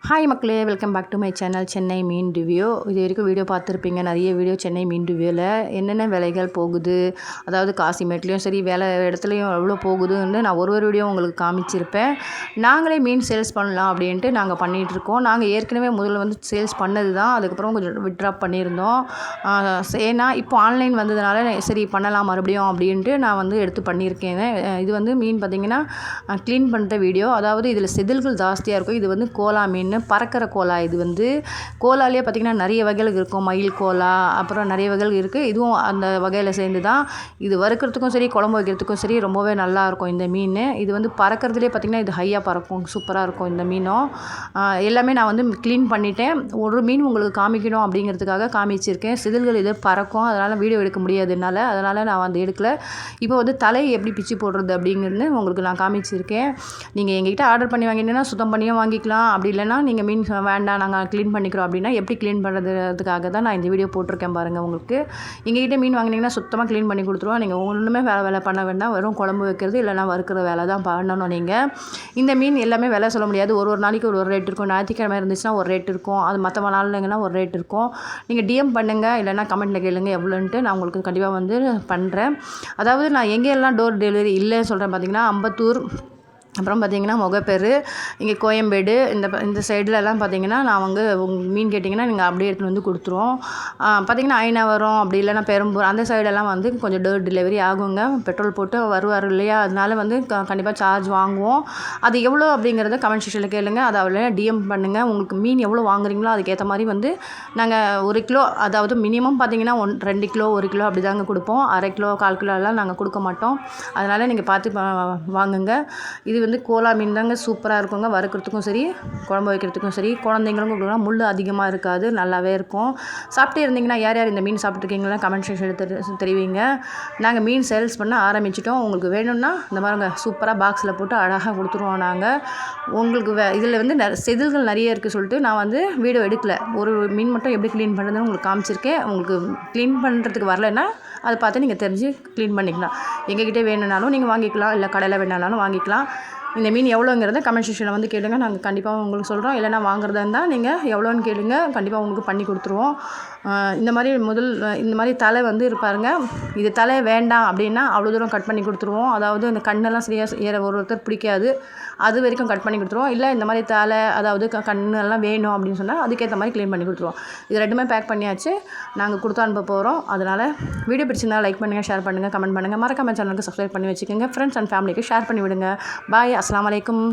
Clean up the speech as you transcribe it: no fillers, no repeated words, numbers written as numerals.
Hi மக்களே, welcome back to my channel Chennai மீன் review. இது வரைக்கும் வீடியோ பார்த்துருப்பீங்க, நிறைய வீடியோ சென்னை மீன் ரிவ்யூவில் என்னென்ன விலைகள் போகுது, அதாவது காசிமேட்லேயும் சரி வேலை இடத்துலையும் எவ்வளோ போகுதுன்னு நான் ஒரு வீடியோ உங்களுக்கு காமிச்சிருப்பேன். நாங்களே மீன் சேல்ஸ் பண்ணலாம் அப்படின்ட்டு நாங்கள் பண்ணிகிட்ருக்கோம். நாங்கள் ஏற்கனவே முதல்ல வந்து சேல்ஸ் பண்ணது தான், அதுக்கப்புறம் கொஞ்சம் விட்ராப் பண்ணியிருந்தோம். ஏன்னா இப்போ ஆன்லைன் வந்ததுனால சரி பண்ணலாம் மறுபடியும் அப்படின்ட்டு நான் வந்து எடுத்து பண்ணியிருக்கேன். இது வந்து மீன் பார்த்திங்கன்னா க்ளீன் பண்ணுற வீடியோ. அதாவது இதில் செதில்கள் ஜாஸ்தியாக இருக்கும். இது வந்து கோலா மீன், பறக்கிற கோலா. இது வந்து கோலாலே பார்த்திங்கன்னா நிறைய வகைகள் இருக்கும். மயில் கோலா, அப்புறம் நிறைய வகைகள் இருக்குது. இதுவும் அந்த வகையில் சேர்ந்து தான். இது வறுக்கிறதுக்கும் சரி குழம்பு வைக்கிறதுக்கும் சரி ரொம்பவே நல்லாயிருக்கும் இந்த மீன். இது வந்து பறக்கிறதுலே பார்த்திங்கன்னா இது ஹையாக பறக்கும், சூப்பராக இருக்கும் இந்த மீனும். எல்லாமே நான் வந்து க்ளீன் பண்ணிட்டேன். ஒரு மீன் உங்களுக்கு காமிக்கணும் அப்படிங்கிறதுக்காக காமிச்சிருக்கேன். செதில்கள் இது பறக்கும், அதனால் வீடியோ எடுக்க முடியாது என்னால், அதனால் நான் வந்து எடுக்கலை. இப்போ வந்து தலை எப்படி பிச்சு போடுறது அப்படிங்கிறது உங்களுக்கு நான் காமிச்சிருக்கேன். நீங்கள் எங்ககிட்ட ஆர்டர் பண்ணி வாங்கினீங்கன்னா சுத்தம் பண்ணியும் வாங்கிக்கலாம். அப்படி இல்லைன்னா நீங்கள் மீன் வேண்டாம் நாங்கள் க்ளீன் பண்ணிக்கிறோம் அப்படின்னா எப்படி க்ளீன் பண்ணுறதுக்காக தான் நான் இந்த வீடியோ போட்டிருக்கேன் பாருங்கள். உங்களுக்கு எங்ககிட்ட மீன் வாங்கினீங்கன்னா சுத்தமாக க்ளீன் பண்ணி கொடுத்துருவோம். நீங்கள் ஒன்றுமே வேலை பண்ண வேண்டாம், வெறும் குழம்பு வைக்கிறது இல்லைனா வறுக்கிற வேலை தான் பண்ணணும். நீங்கள் இந்த மீன் எல்லாமே விலை சொல்ல முடியாது. ஒரு நாளைக்கு ஒரு ரேட் இருக்கும். ஞாயிற்றுக்கிழமை இருந்துச்சுன்னா ஒரு ரேட் இருக்கும், அது மற்ற நாள்லங்கன்னா ஒரு ரேட் இருக்கும். நீங்கள் டிஎம் பண்ணுங்கள், இல்லைனா கமெண்ட்டில் கேளுங்க எவ்வளோன்ட்டு, நான் உங்களுக்கு கண்டிப்பாக வந்து பண்ணுறேன். அதாவது நான் எங்கெல்லாம் டோர் டெலிவரி இல்லைன்னு சொல்கிறேன் பார்த்திங்கன்னா, அம்பத்தூர், அப்புறம் பார்த்திங்கன்னா முகப்பேர், இங்கே கோயம்பேடு, இந்த சைட்லலாம் பார்த்திங்கன்னா நான் வந்து மீன் கேட்டிங்கன்னா நீங்கள் அப்படியே எடுத்துகிட்டு வந்து கொடுத்துருவோம். பார்த்திங்கன்னா ஐநாவரம் அப்படி இல்லைனா பெரம்பூர் அந்த சைடெல்லாம் வந்து கொஞ்சம் டோர் டெலிவரி ஆகுங்க. பெட்ரோல் போட்டு வருவார் இல்லையா, அதனால வந்து கண்டிப்பாக சார்ஜ் வாங்குவோம். அது எவ்வளோ அப்படிங்கிறத கமெண்ட் செக்ஷனில் கேளுங்க. அதை டிஎம் பண்ணுங்கள். உங்களுக்கு மீன் எவ்வளோ வாங்குறீங்களோ அதுக்கேற்ற மாதிரி வந்து நாங்கள் 1 கிலோ, அதாவது மினிமம் பார்த்திங்கன்னா 2 கிலோ 1 கிலோ அப்படி தாங்க கொடுப்போம். அரை கிலோ 1/4 கிலோலாம் நாங்கள் கொடுக்க மாட்டோம். அதனால் நீங்கள் பார்த்து வாங்குங்க. இது வந்து கோலா மீன் தாங்க, சூப்பராக இருக்குங்க. வறுக்கிறதுக்கும் சரி குழம்பு வைக்கிறதுக்கும் சரி. குழந்தைங்களுக்கும் கொடுக்கலாம், முள் அதிகமாக இருக்காது, நல்லாவே இருக்கும். சாப்பிட்டே இருந்தீங்கன்னா யார் யார் இந்த மீன் சாப்பிட்ருக்கீங்களா கமெண்ட் செக்ஷனில் தெரிவிங்க. நாங்கள் மீன் சேல்ஸ் பண்ண ஆரம்பிச்சிட்டோம். உங்களுக்கு வேணும்னா இந்த மாதிரிங்க சூப்பராக பாக்ஸில் போட்டு அழகாக கொடுத்துருவோம் நாங்கள். உங்களுக்கு இதில் வந்து செதில்கள் நிறைய இருக்குது சொல்லிட்டு நான் வந்து வீடியோ எடுக்கலை. ஒரு மீன் மட்டும் எப்படி க்ளீன் பண்ணுறதுன்னு உங்களுக்கு காமிச்சிருக்கேன். உங்களுக்கு க்ளீன் பண்ணுறதுக்கு வரலைன்னா அதை பார்த்து நீங்கள் தெரிஞ்சு க்ளீன் பண்ணிக்கலாம். எங்ககிட்டே வேணும்னாலும் நீங்கள் வாங்கிக்கலாம், இல்லை கடையில் வேணுனாலும் வாங்கிக்கலாம். இந்த மீன் எவ்வளோங்கிறத கமெண்ட் செக்ஷனில் வந்து கேளுங்க, நாங்கள் கண்டிப்பாக உங்களுக்கு சொல்கிறோம். இல்லைனா வாங்குறதா இருந்தால் நீங்கள் எவ்வளோன்னு கேளுங்க, கண்டிப்பாக உங்களுக்கு பண்ணி கொடுத்துருவோம். இந்த மாதிரி தலை வந்து இருப்பாருங்க. இது தலை வேண்டாம் அப்படின்னா அவ்வளோ தூரம் கட் பண்ணி கொடுத்துருவோம். அதாவது இந்த கண்ணெல்லாம் சரியாக ஒருத்தர் பிடிக்காது, அது வரைக்கும் கட் பண்ணி கொடுத்துருவோம். இல்லை இந்த மாதிரி தலை, அதாவது கண்ணெல்லாம் வேணும் அப்படின்னு சொன்னால் அதுக்கேற்ற மாதிரி க்ளீன் பண்ணி கொடுத்துருவோம். இது ரெண்டுமே பேக் பண்ணியாச்சு, நாங்கள் கொடுத்து அனுப்ப போகிறோம். அதனால் வீடியோ பிடிச்சிருந்தால் லைக் பண்ணுங்கள், ஷேர் பண்ணுங்கள், கமெண்ட் பண்ணுங்கள். மறக்காம சேனலுக்கு சப்ஸ்கிரைப் பண்ணி வச்சுக்கோங்க. ஃப்ரெண்ட்ஸ் அண்ட் ஃபேமிலிக்கு ஷேர் பண்ணி விடுங்க. பாய், அஸ்ஸலாமு அலைக்கும்.